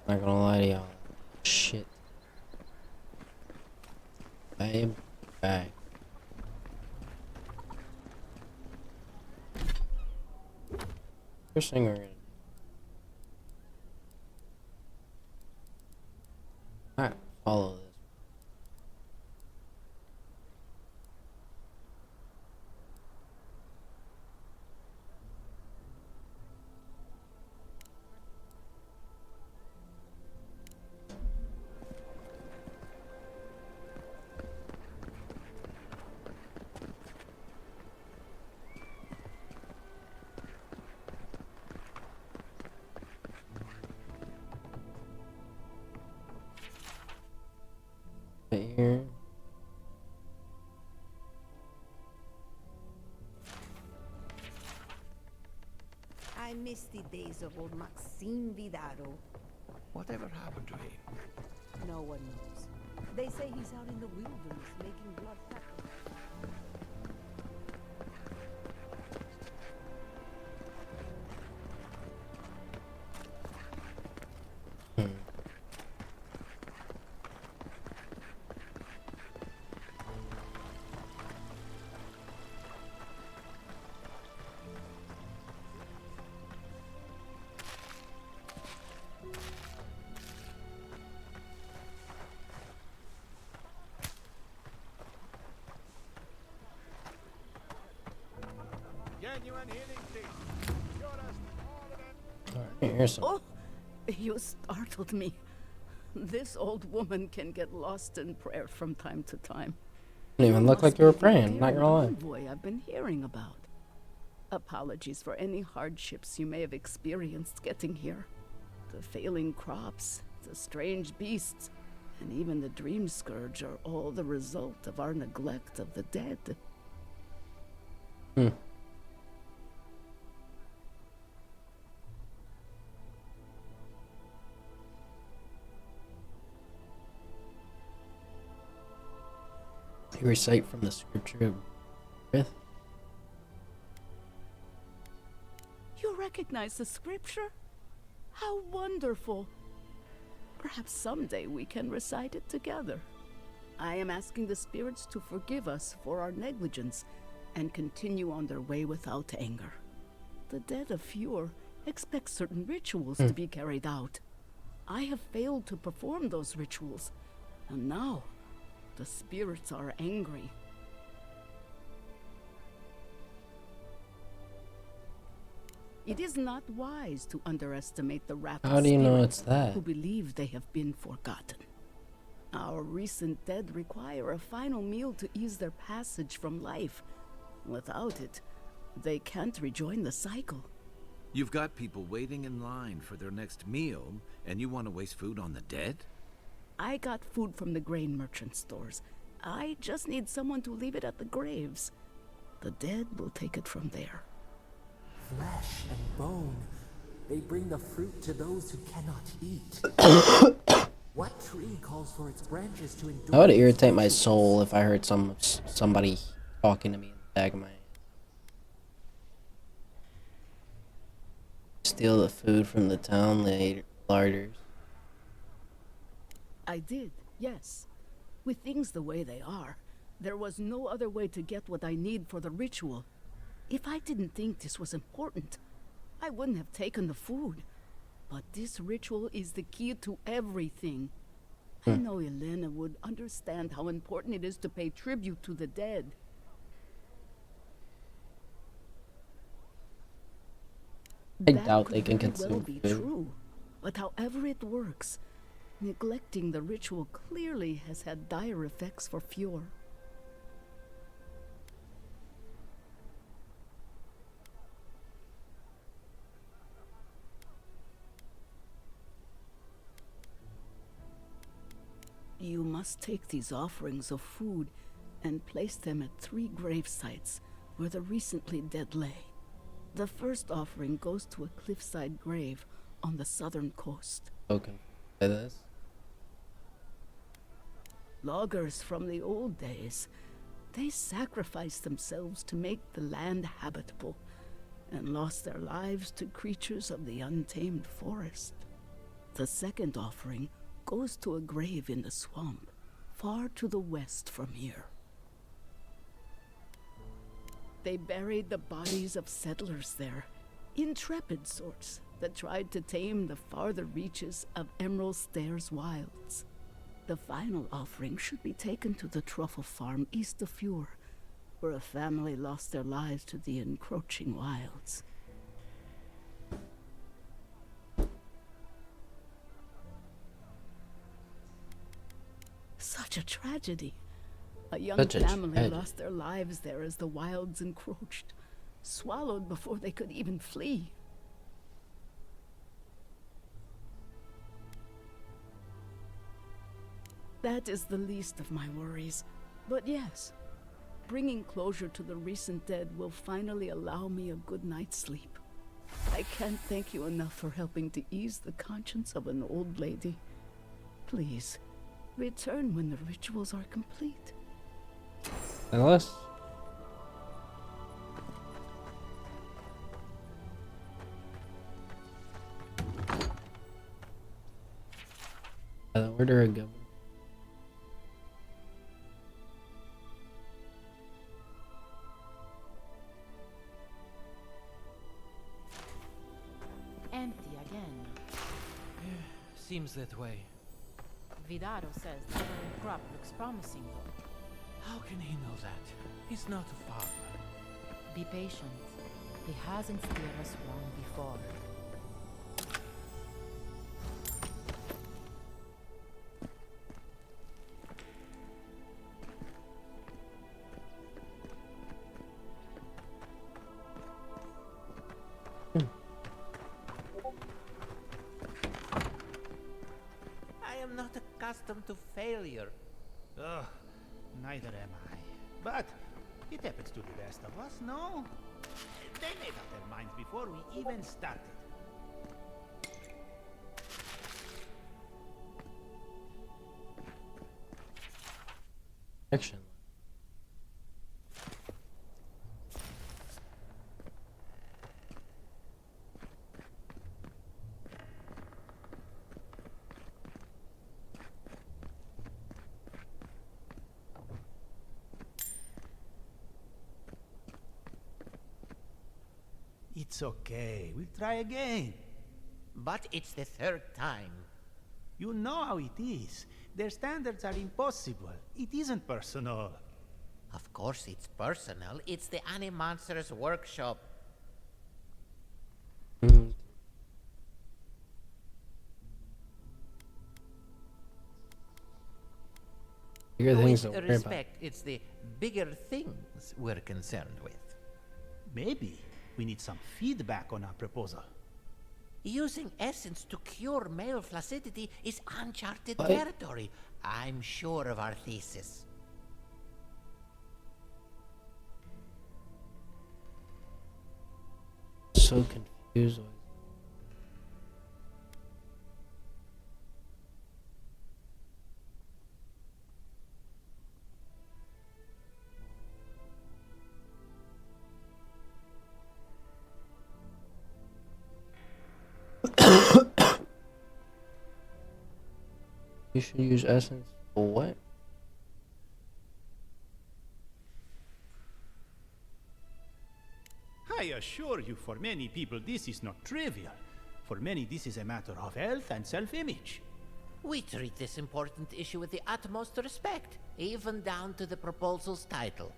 Not gonna lie to y'all. Shit. I am back. First thing we're gonna do. Alright, follow this. Right here. I miss the days of old Maxime Vidaro. Whatever happened to him? No one knows. They say he's out in the wilderness making blood sacrifices. Genuine healing team. Cure us all of them. Alright, here's some. Oh, you startled me. This old woman can get lost in prayer from time to time. Didn't even look like you were praying, not Dear gonna lie. envoy I've been hearing about. Apologies for any hardships you may have experienced getting here. The failing crops, the strange beasts, and even the dream scourge are all the result of our neglect of the dead. You recite from the scripture of breath. You recognize the scripture? How wonderful! Perhaps someday we can recite it together. I am asking the spirits to forgive us for our negligence and continue on their way without anger. The dead of Fjord expect certain rituals to be carried out. I have failed to perform those rituals, and now the spirits are angry. It is not wise to underestimate the wrath How of do you know spirits it's that? who believe they have been forgotten. Our recent dead require a final meal to ease their passage from life. Without it, they can't rejoin the cycle. You've got people waiting in line for their next meal, and you want to waste food on the dead? I got food from the grain merchant stores. I just need someone to leave it at the graves. The dead will take it from there. Flesh and bone. They bring the fruit to those who cannot eat. What tree calls for its branches to endure? That would irritate my soul if I heard somebody talking to me in the back of my head. Steal the food from the town larders. I did, yes. With things the way they are, there was no other way to get what I need for the ritual. If I didn't think this was important, I wouldn't have taken the food. But this ritual is the key to everything. I know Elena would understand how important it is to pay tribute to the dead. I That doubt could they can very consume well be food. true. But however it works, neglecting the ritual clearly has had dire effects for Fjord. You must take these offerings of food and place them at 3 grave sites where the recently dead lay. The first offering goes to a cliffside grave on the southern coast. Okay. Say this. Loggers from the old days, they sacrificed themselves to make the land habitable and lost their lives to creatures of the untamed forest. The second offering goes to a grave in the swamp, far to the west from here. They buried the bodies of settlers there, intrepid sorts that tried to tame the farther reaches of Emerald Stairs wilds. The final offering should be taken to the truffle farm east of Fure, where a family lost their lives to the encroaching wilds. Such a tragedy. A young Such a family tragedy. lost their lives there as the wilds encroached, swallowed before they could even flee. That is the least of my worries. But yes, bringing closure to the recent dead will finally allow me a good night's sleep. I can't thank you enough for helping to ease the conscience of an old lady. Please, return when the rituals are complete. Unless. Where do I go? Empty again. Seems that way. Vidaro says the current crop looks promising though. How can he know that? He's not a farmer. Be patient. He hasn't steered us wrong before. I am not accustomed to failure. Ugh, neither am I. But it happens to the best of us, no? They made up their minds before we even started. Action. It's okay, we'll try again. But it's the third time. You know how it is. Their standards are impossible. It isn't personal. Of course it's personal. It's the Animonster's workshop. Bigger things to With worry about. respect, it's the bigger things we're concerned with. Maybe we need some feedback on our proposal. Using essence to cure male flaccidity is uncharted What? territory. I'm sure of our thesis. So confused. You should use essence for what? I assure you, for many people, this is not trivial. For many, this is a matter of health and self-image. We treat this important issue with the utmost respect, even down to the proposal's title.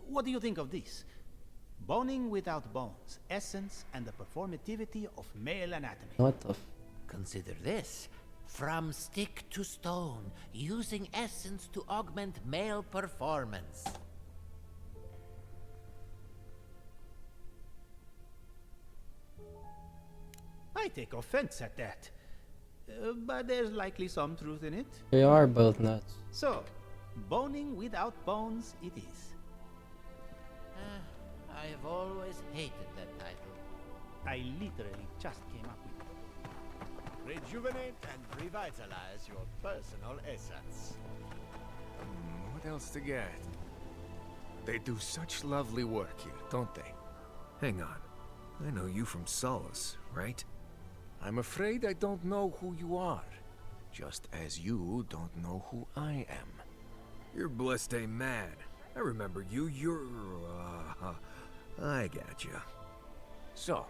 What do you think of this? Boning without bones, essence and the performativity of male anatomy. What the f? Consider this. From stick to stone, using essence to augment male performance. I take offense at that. But there's likely some truth in it. They are both nuts. So, boning without bones it is. I have always hated that title. I literally just came up with it. Rejuvenate and revitalize your personal essence. What else to get? They do such lovely work here, don't they? Hang on. I know you from Solace, right? I'm afraid I don't know who you are, just as you don't know who I am. You're blessed ain't mad. I remember you. I got you. So,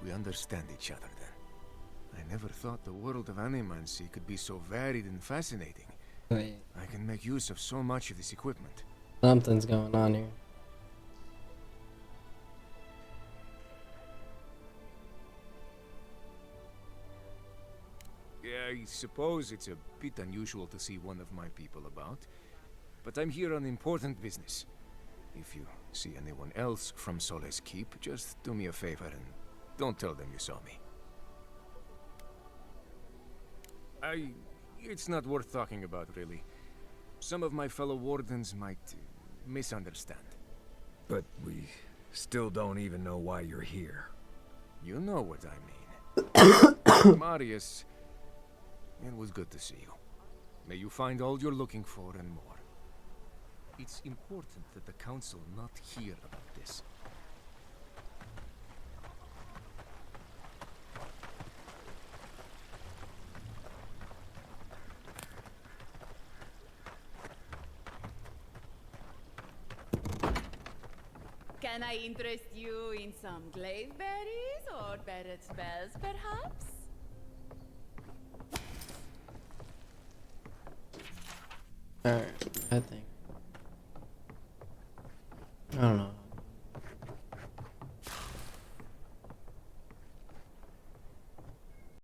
we understand each other then. I never thought the world of animancy could be so varied and fascinating. Wait, I can make use of so much of this equipment. something's going on here. Yeah, I suppose it's a bit unusual to see one of my people about, but I'm here on important business. If you see anyone else from Sole's Keep, just do me a favor and don't tell them you saw me. It's not worth talking about, really. Some of my fellow wardens might misunderstand. But we still don't even know why you're here. You know what I mean. Marius, it was good to see you. May you find all you're looking for and more. It's important that the council not hear about this. Can I interest you in some glaive berries or better spells, perhaps? Alright, I think. I don't know.